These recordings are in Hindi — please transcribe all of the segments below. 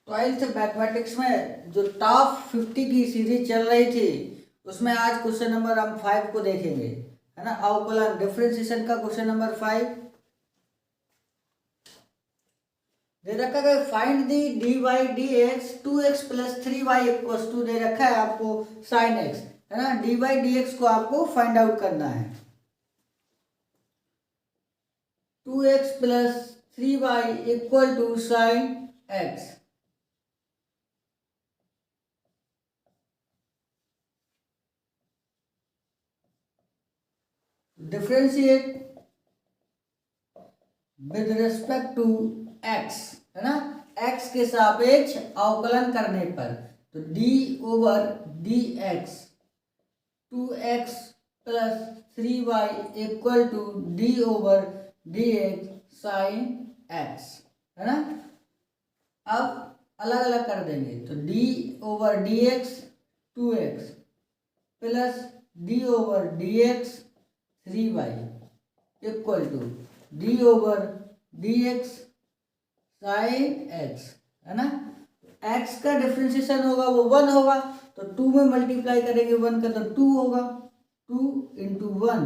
ट्वेल्थ मैथमेटिक्स में जो टॉप 50 की सीरीज चल रही थी उसमें आज क्वेश्चन नंबर हम 5 को देखेंगे, है ना। अवकलन डिफरेंशिएशन का क्वेश्चन नंबर 5 दे रखा है। Find the D Y D x 2x plus 3y equals to दे रखा है आपको साइन एक्स, है ना। डी वाई डी एक्स को आपको फाइंड आउट करना है। 2x plus 3y equal to sine x. Differentiate with respect to x, है ना। x के सापेक्ष अवकलन करने पर तो d over d x 2x plus 3y equal to d over d x sine x, है ना। अब अलग अलग कर देंगे तो d over d x 2x plus d over d x 3y equal to d over d x sine x, है ना। x का डिफ्रेंशिएशन होगा वो 1 होगा तो 2 में मल्टीप्लाई करेंगे 1 का तो 2 होगा। 2 इंटू 1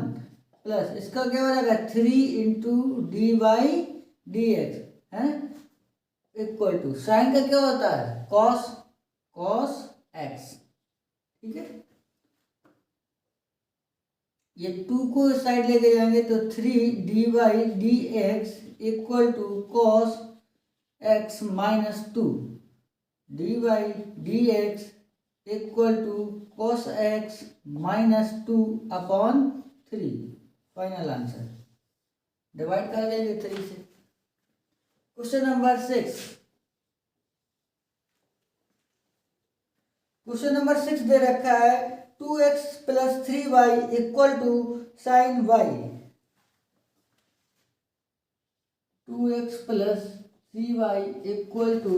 प्लस इसका क्या हो जाएगा 3 into d Y D x, है इक्वल टू साइन का क्या होता है कॉस कॉस एक्स, ठीक है। ये 2 को इस साइड लेके जाएंगे तो 3 D Y D x equal to cos x minus 2 d Y D x equal to cos x minus 2 upon 3। Final answer divide कर देंगे 3 से। क्वेश्चन नंबर 6, क्वेश्चन नंबर 6 दे रखा है 2x plus 3y equal to sine y। 2x plus 3y equal to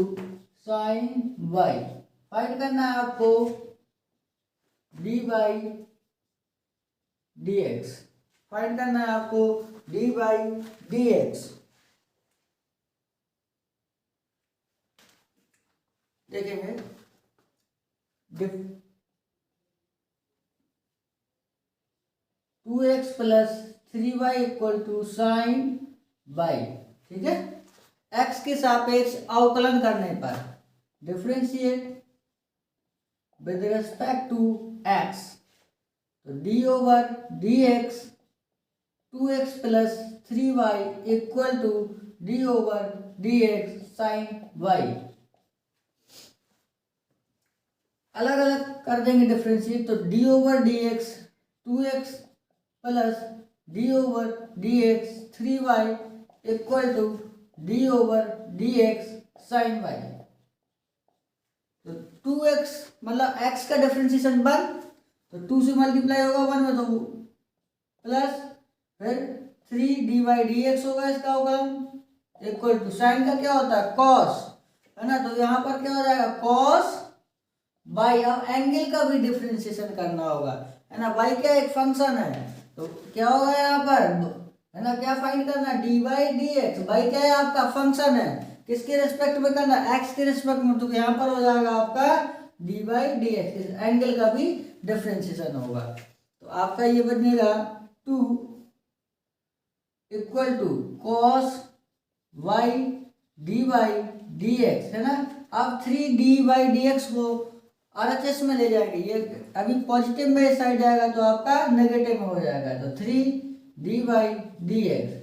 sine y find करना है आपको d by d x, find करना है आपको डी बाई डी एक्स। देखेंगे 2x plus 3y equal to sine y, ठीक है। x के सापेक्ष अवकलन करने पर differentiate with respect to x तो d over d x 2x plus 3y equal to d over d x sine y। अलग अलग कर देंगे डिफरेंशिएट तो d over d x 2x plus d over d x 3y equal to d over d x sine y। तो 2x मतलब x का डिफरेंशिएशन 1 तो 2 से मल्टीप्लाई होगा 1 में तो प्लस फिर 3 डी वाई डी एक्स होगा इसका अवकलन इक्वल टू साइन का क्या होता है कॉस, है ना। तो यहाँ पर क्या हो जाएगा कॉस बाई। अब एंगल का भी डिफरेंशिएशन करना होगा, है ना। बाई क्या एक फंक्शन है तो क्या होगा यहाँ पर, है ना। क्या फाइंड करना d Y D x, by क्या है आपका फंक्शन है किसके रिस्पेक्ट में करना एक्स के रिस्पेक्ट में तो यहाँ पर हो जाएगा आपका डी वाई डी एक्स। इस एंगल का भी डिफरेंशिएशन होगा तो आपका ये बनेगा 2 equal to cos y d Y D x, है ना। अब 3 डी वाई डी एक्स को RHS में ले जाएंगे, ये अभी पॉजिटिव में इस साइड जाएगा तो आपका नेगेटिव में हो जाएगा तो 3 D Y D X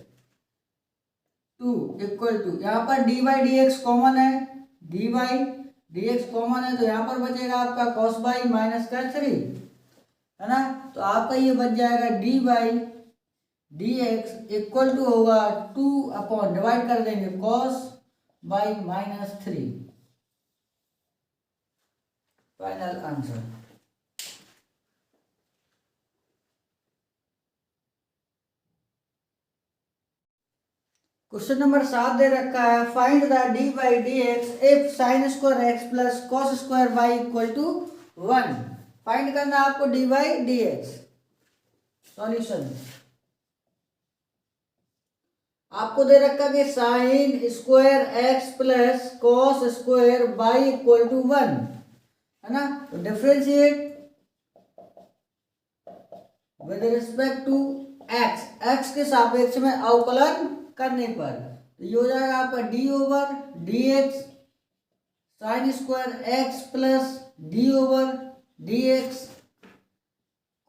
2 equal to यहाँ पर D Y D X common है, D Y D X common है तो यहाँ पर बचेगा आपका कॉस बाई माइनस का 3, है ना। तो आपका ये बच जाएगा d Y D x equal to होगा 2 अपॉन डिवाइड कर देंगे cos by minus 3। Final answer question number 7 दे रखा है find the d by d x if sine square x plus cos square y equal to 1। Find करना है आपको d by d x. Solution आपको दे रखा कि sine square x plus cos square y equal to 1, है ना। तो differentiate with respect to x, x के सापेक्ष में अवकलन करने पर, तो ये हो जाएगा आपका d over d x sine square x plus d over d x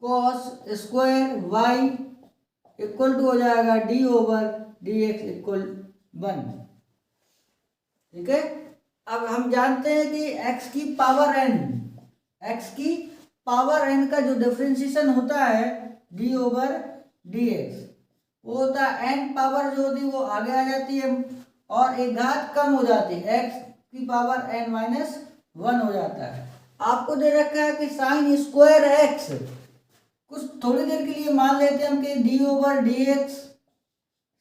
cos square y equal to हो जाएगा d over d x equal 1। ठीक है। अब हम जानते हैं कि x की पावर n, x की पावर n का जो डिफरेंशिएशन होता है d ओवर डी एक्स, वो होता है n पावर जो होती है वो आगे आ जाती है और एक घात कम हो जाती है, x की पावर n माइनस 1 हो जाता है। आपको दे रखा है कि साइन स्क्वायर एक्स, कुछ थोड़ी देर के लिए मान लेते हैं हम कि D over d x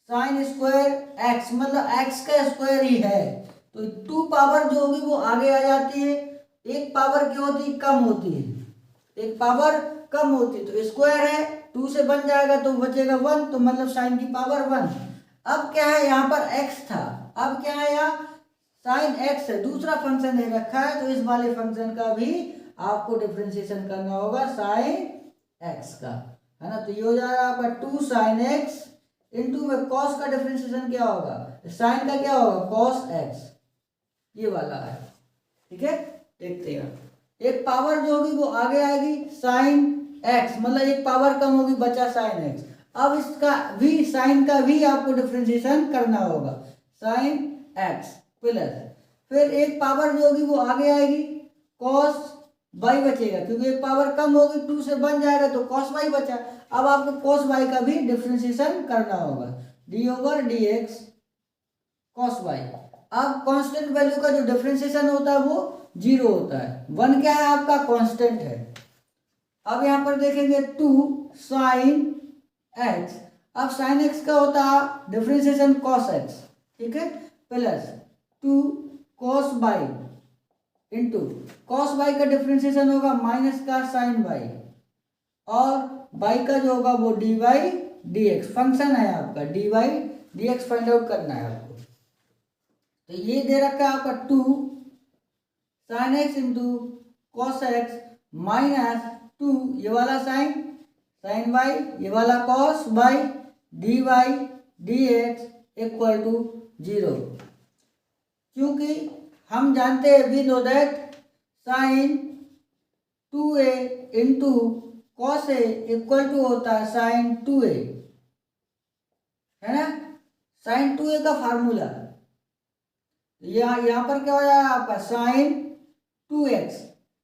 sine square x, मतलब एक्स का स्क्वायर ही है, तो 2 पावर जो होगी वो आगे आ जाती है, एक पावर क्या होती है, कम होती है, एक पावर कम होती है, तो स्क्वायर है 2 से बन जाएगा तो बचेगा 1, तो मतलब साइन की पावर 1। अब क्या है, यहाँ पर x था, अब क्या है यहाँ साइन x है, दूसरा फंक्शन दे रखा है, तो इस वाले फंक्शन का भी आपको डिफरेंशिएशन करना होगा साइन x का, है ना। तो ये हो जाएगा आपका 2 साइन x इंटू में कॉस का डिफरेंशिएशन क्या होगा, साइन का क्या होगा कॉस x, ये वाला है। ठीक है, देखते हैं। एक पावर जो होगी वो आगे आएगी साइन x, मतलब एक पावर कम होगी, बचा साइन x। अब इसका भी, साइन का भी आपको डिफरेंशिएशन करना होगा, साइन x प्लस, फिर एक पावर जो होगी वो आगे आएगी कॉस वाई बचेगा, क्योंकि एक पावर कम होगी 2 से बन जाएगा तो कॉस वाई बचा। अब आपको कॉस वाई का भी डिफरेंशिएशन करना होगा, d over d x cos y. अब कांस्टेंट वैल्यू का जो डिफरेंशिएशन होता है वो 0 होता है, 1 क्या है आपका कांस्टेंट है। अब यहाँ पर देखेंगे 2 साइन एक्स, अब साइन एक्स का होता है डिफरेंशिएशन कॉस एक्स, ठीक है, plus 2 cos y into cos y का डिफरेंशिएशन होगा माइनस का साइन वाई, और वाई का जो होगा वो d Y D x, function है आपका d Y D x find out करना है आपको। तो ये दे रखा है आपका 2 sine x into cos x minus 2 ये वाला साइन साइन वाई, ये वाला cos y, d Y D x equal to 0। क्योंकि हम जानते हैं we know that sine 2a into cos a equal to होता है साइन 2a, है ना, साइन 2a का फार्मूला। यहाँ पर क्या हो जाएगा आपका साइन 2x,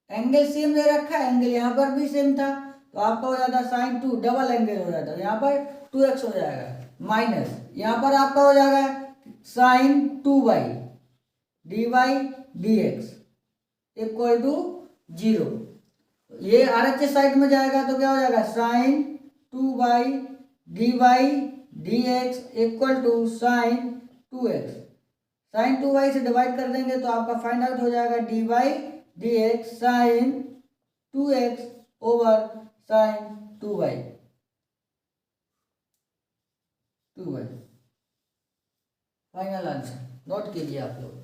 एंगल सेम दे रखा है, एंगल यहाँ पर भी सेम था, तो आपका हो जाता साइन 2, डबल एंगल हो जाता है, यहाँ पर 2x हो जाएगा, माइनस यहाँ पर आपका हो जाएगा sine 2y d Y D x equal to 0। ये RHS साइड में जाएगा तो क्या हो जाएगा sine 2y d Y D x equal to sine 2x, sine 2y से डिवाइड कर देंगे तो आपका फाइंड आउट हो जाएगा d Y D x sine 2x over sine 2y। Final answer note कीजिए आप लोग।